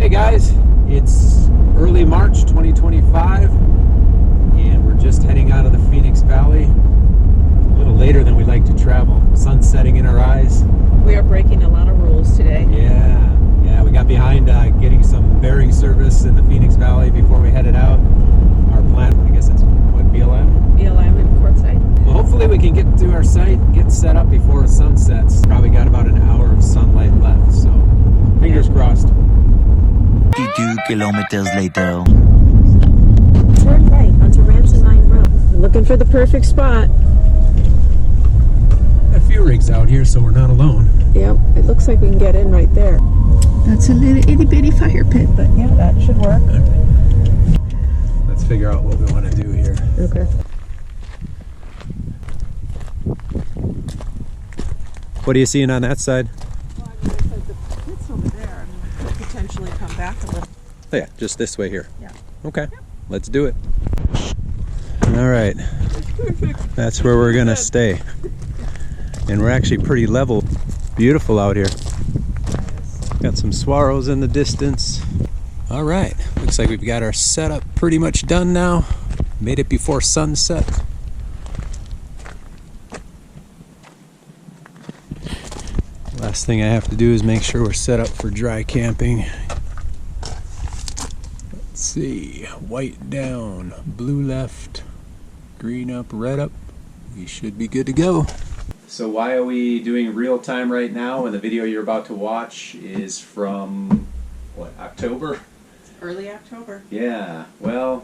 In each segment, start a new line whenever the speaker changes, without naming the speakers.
Hey guys, it's early March 2025 and we're just heading out of the Phoenix Valley. A little later than we like to travel. Sun's setting in our eyes.
We are breaking a lot of rules today.
Yeah, we got behind getting some bearing service in the Phoenix Valley before we headed out. Our plan, I guess it's what, BLM?
BLM and Quartzsite.
Well, hopefully we can get to our site and get set up before sun sets. Probably got about an hour of sunlight left, so fingers crossed.
52 kilometers later.
Turn right onto Ramson Mine Road. Looking for the perfect spot.
A few rigs out here, so we're not alone.
Yep, it looks like we can get in right there. That's a little itty bitty fire pit, but yeah, that should work.
Let's figure out what we want to do here.
Okay.
What are you seeing on that side?
Well, I mean, I said the pit's over there. I mean, potentially come back a little.
Oh yeah, just this way here.
Yeah.
Okay, let's do it. All right,
Perfect.
that's where we're gonna stay. And we're actually pretty level. Beautiful out here. Got some swallows in the distance. All right, looks like we've got our setup pretty much done now. Made it before sunset. Last thing I have to do is make sure we're set up for dry camping. Let's see, white down, blue left, green up, red up. We should be good to go. So why are we doing real time right now when the video you're about to watch is from, what, October?
Early October.
Yeah, well,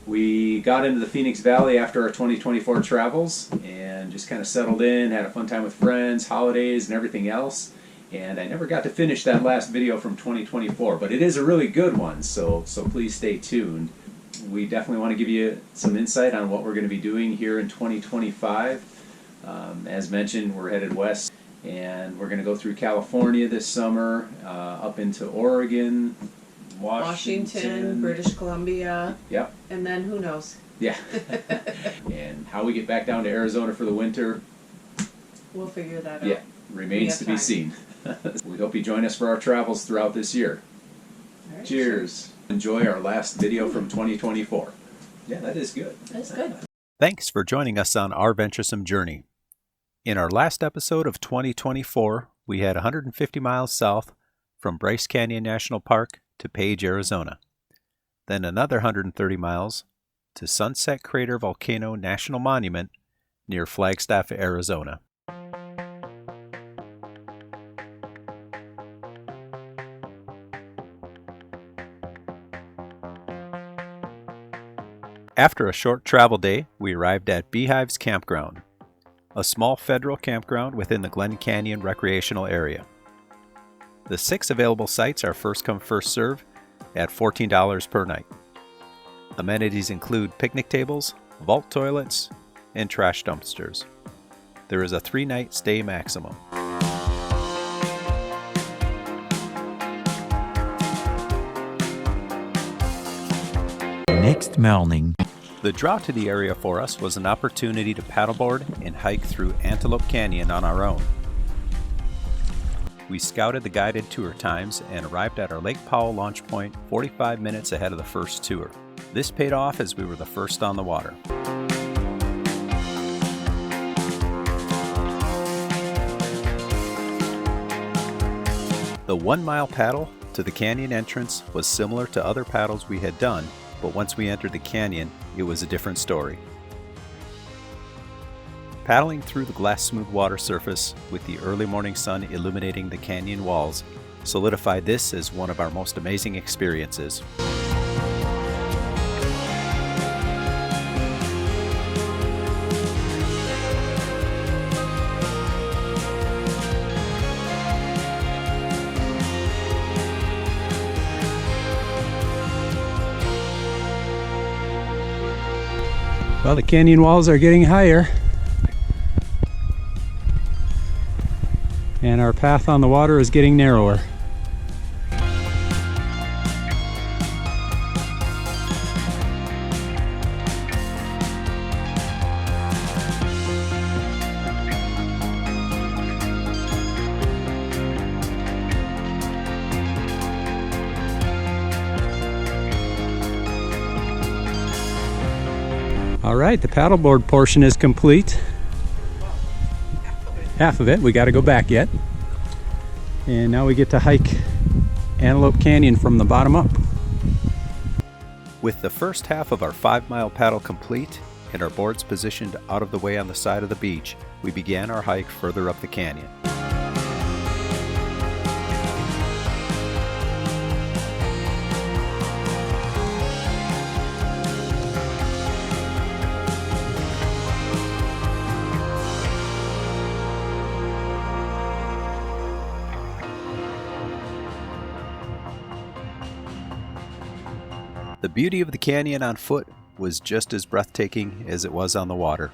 we got into the Phoenix Valley after our 2024 travels and just kind of settled in, had a fun time with friends, holidays, and everything else. And I never got to finish that last video from 2024, but it is a really good one, so please stay tuned. We definitely want to give you some insight on what we're going to be doing here in 2025. As mentioned, we're headed west, and we're going to go through California this summer, up into Oregon, Washington,
British Columbia.
Yep.
And then who knows?
Yeah. And how we get back down to Arizona for the winter,
We'll figure that out.
yeah, remains to be seen. We hope you join us for our travels throughout this year.
All right,
Cheers. Enjoy our last video from 2024. Yeah, that is good.
That's good.
Thanks for joining us on OuR-Venturesome journey. In our last episode of 2024, we had 150 miles south from Bryce Canyon National Park to Page, Arizona. Then another 130 miles to Sunset Crater Volcano National Monument near Flagstaff, Arizona. After a short travel day, we arrived at Hives Campground, a small federal campground within the Glen Canyon recreational area. The 6 available sites are first come first serve at $14 per night. Amenities include picnic tables, vault toilets, and trash dumpsters. There is a 3-night stay maximum.
Next morning.
The draw to the area for us was an opportunity to paddleboard and hike through Antelope Canyon on our own. We scouted the guided tour times and arrived at our Lake Powell launch point 45 minutes ahead of the first tour. This paid off as we were the first on the water. The 1-mile paddle to the canyon entrance was similar to other paddles we had done, but once we entered the canyon, it was a different story. Paddling through the glass-smooth water surface with the early morning sun illuminating the canyon walls solidified this as one of our most amazing experiences.
Well, the canyon walls are getting higher. And our path on the water is getting narrower.
All right, the paddleboard portion is complete. Half of it, we got to go back yet. And now we get to hike Antelope Canyon from the bottom up.
With the first half of our 5-mile paddle complete and our boards positioned out of the way on the side of the beach, we began our hike further up the canyon. The beauty of the canyon on foot was just as breathtaking as it was on the water.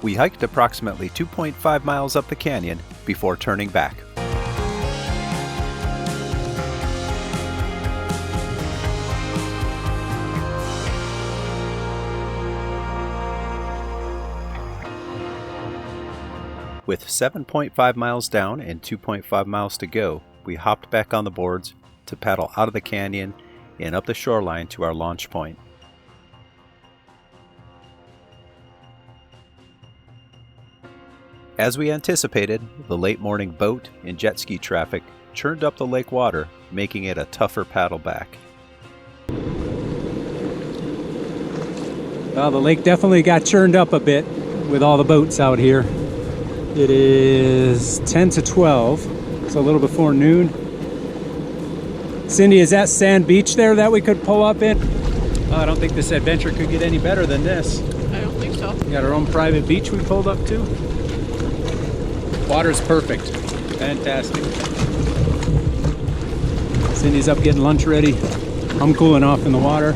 We hiked approximately 2.5 miles up the canyon before turning back. With 7.5 miles down and 2.5 miles to go, we hopped back on the boards to paddle out of the canyon and up the shoreline to our launch point. As we anticipated, the late morning boat and jet ski traffic churned up the lake water, making it a tougher paddle back.
Well, the lake definitely got churned up a bit with all the boats out here. It is 10 to 12, it's a little before noon. Cindy, is that sand beach there that we could pull up in? Oh, I don't think this adventure could get any better than this.
I don't think so.
We got our own private beach we pulled up to. Water's perfect. Fantastic. Cindy's up getting lunch ready. I'm cooling off in the water.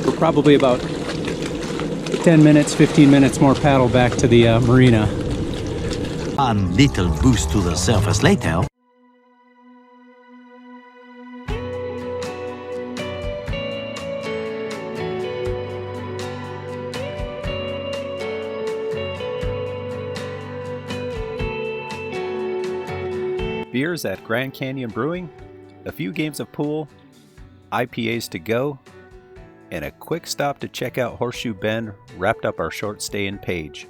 We're probably about 10 minutes, 15 minutes more paddle back to the marina.
A little boost to the surface later.
Beers at Grand Canyon Brewing, a few games of pool, IPAs to go, and a quick stop to check out Horseshoe Bend wrapped up our short stay in Page.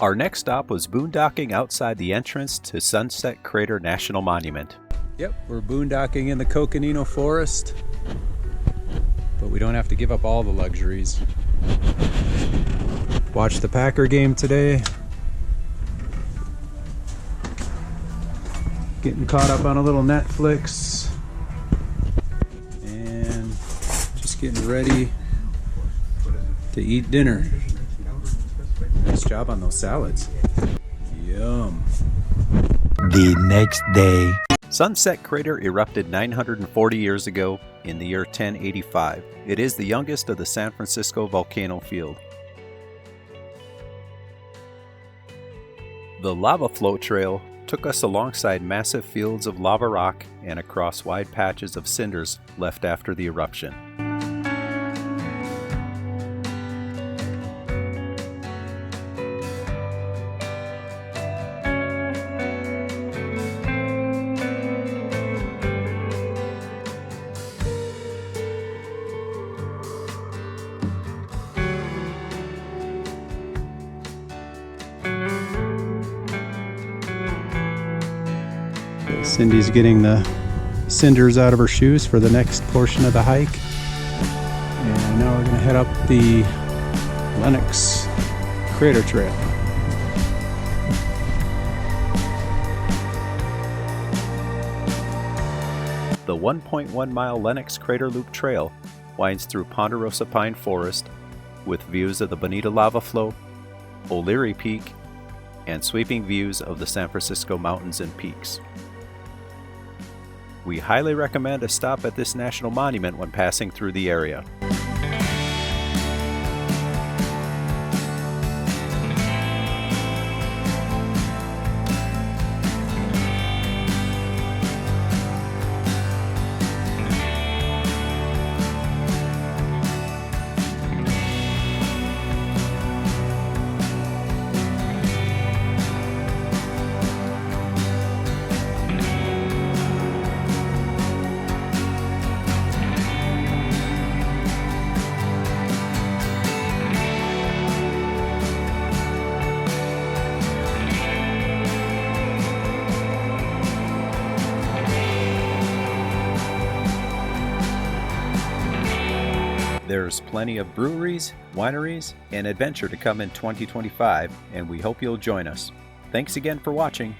Our next stop was boondocking outside the entrance to Sunset Crater National Monument.
Yep, we're boondocking in the Coconino forest, but we don't have to give up all the luxuries. Watched the Packer game today. Getting caught up on a little Netflix. And just getting ready to eat dinner. Nice job on those salads. Yum.
The next day.
Sunset Crater erupted 940 years ago in the year 1085. It is the youngest of the San Francisco volcano field. The lava flow trail took us alongside massive fields of lava rock and across wide patches of cinders left after the eruption.
Cindy's getting the cinders out of her shoes for the next portion of the hike. And now we're going to head up the Lennox Crater Trail.
The 1.1 mile Lennox Crater Loop Trail winds through Ponderosa Pine Forest with views of the Bonita Lava Flow, O'Leary Peak, and sweeping views of the San Francisco mountains and peaks. We highly recommend a stop at this national monument when passing through the area. There's plenty of breweries, wineries, and adventure to come in 2025, and we hope you'll join us. Thanks again for watching.